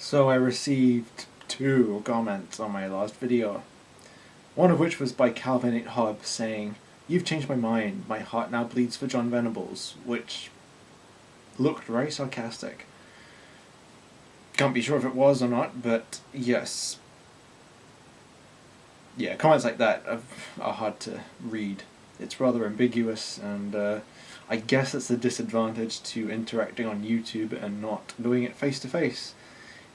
So I received 2 comments on my last video, one of which was by Calvin Hobbes saying, "You've changed my mind, my heart now bleeds for John Venables," which looked very sarcastic. Can't be sure if it was or not, but yes. Yeah, comments like that are hard to read. It's rather ambiguous, and I guess it's the disadvantage to interacting on YouTube and not doing it face to face.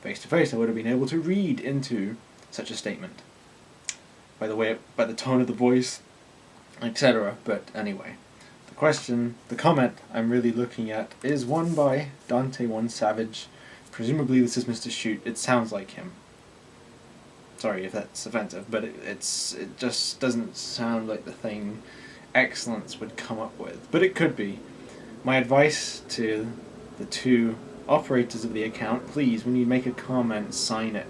Face to face, I would have been able to read into such a statement. By the tone of the voice, etc. But anyway, the comment I'm really looking at is one by Dante1 Savage. Presumably this is Mr. Shoot. It sounds like him. Sorry if that's offensive, but it just doesn't sound like the thing Excellence would come up with. But it could be. My advice to the 2 operators of the account, please, when you make a comment, sign it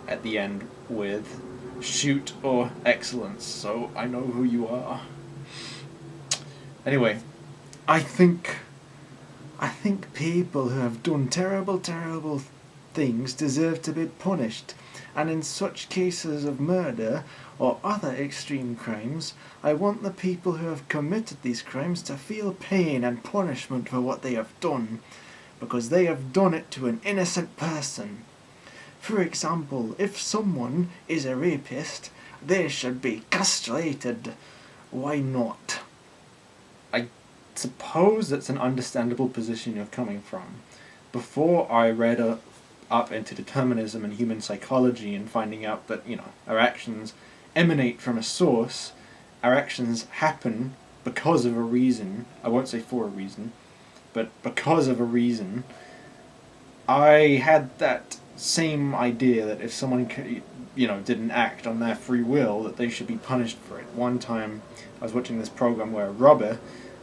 at the end with Shoot or Excellence, so I know who you are. Anyway, I think people who have done terrible things deserve to be punished, and in such cases of murder or other extreme crimes, I want the people who have committed these crimes to feel pain and punishment for what they have done, because they have done it to an innocent person. For example, if someone is a rapist, they should be castrated. Why not? I suppose that's an understandable position you're coming from. Before I read up into determinism and human psychology and finding out that, our actions emanate from a source, our actions happen because of a reason, I won't say for a reason, but because of a reason, I had that same idea that if someone didn't act on their free will, that they should be punished for it. One time I was watching this program where a robber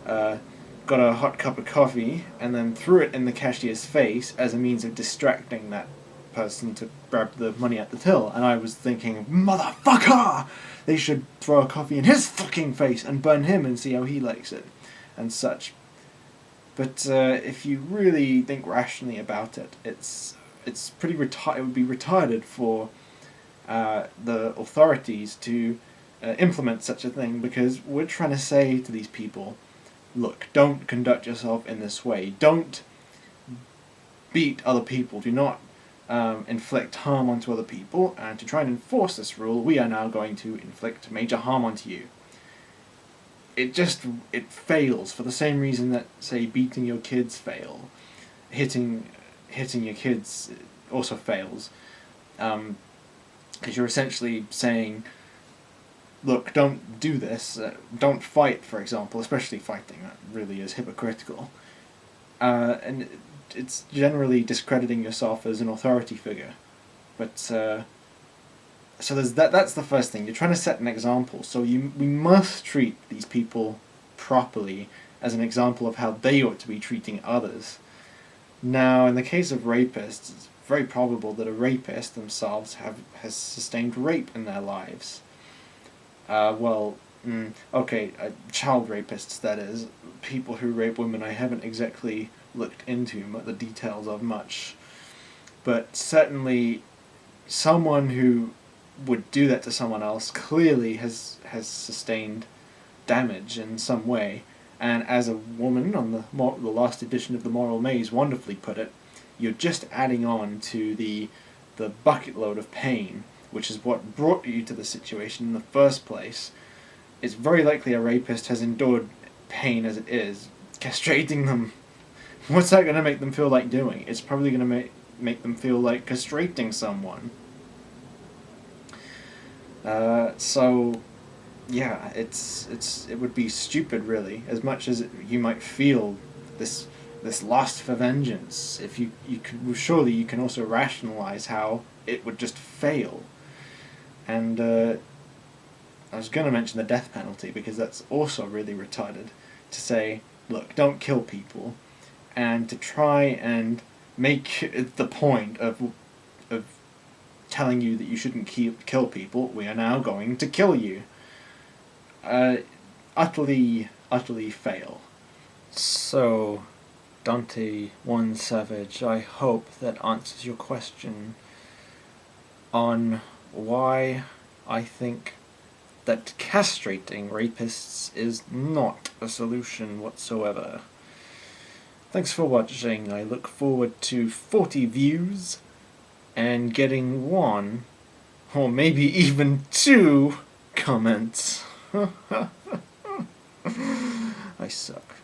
got a hot cup of coffee and then threw it in the cashier's face as a means of distracting that person to grab the money at the till, and I was thinking, motherfucker! They should throw a coffee in his fucking face and burn him and see how he likes it, and such. But if you really think rationally about it, it's pretty it would be retarded for the authorities to implement such a thing, because we're trying to say to these people, look, don't conduct yourself in this way. Don't beat other people. Do not inflict harm onto other people. And to try and enforce this rule, we are now going to inflict major harm onto you. It fails for the same reason that, say, beating your kids fail. Hitting your kids also fails. Because you're essentially saying, look, don't do this. Don't fight, for example, especially fighting. That really is hypocritical. And it's generally discrediting yourself as an authority figure. But so there's that's the first thing. You're trying to set an example. So we must treat these people properly as an example of how they ought to be treating others. Now, in the case of rapists, it's very probable that a rapist themselves has sustained rape in their lives. Child rapists, that is. People who rape women I haven't exactly looked into the details of much. But certainly someone who would do that to someone else clearly has sustained damage in some way. And as a woman on the last edition of The Moral Maze wonderfully put it, you're just adding on to the bucket load of pain, which is what brought you to the situation in the first place. It's very likely a rapist has endured pain as it is. Castrating them, what's that going to make them feel like doing? It's probably going to make them feel like castrating someone. It would be stupid, really, as much as you might feel this lust for vengeance. If you surely you can also rationalize how it would just fail. And I was going to mention the death penalty, because that's also really retarded, to say, look, don't kill people, and to try and make the point of telling you that you shouldn't kill people, we are now going to kill you. Utterly fail. So, Dante One Savage, I hope that answers your question on why I think that castrating rapists is not a solution whatsoever. Thanks for watching. I look forward to 40 views and getting 1, or maybe even 2 comments. I suck.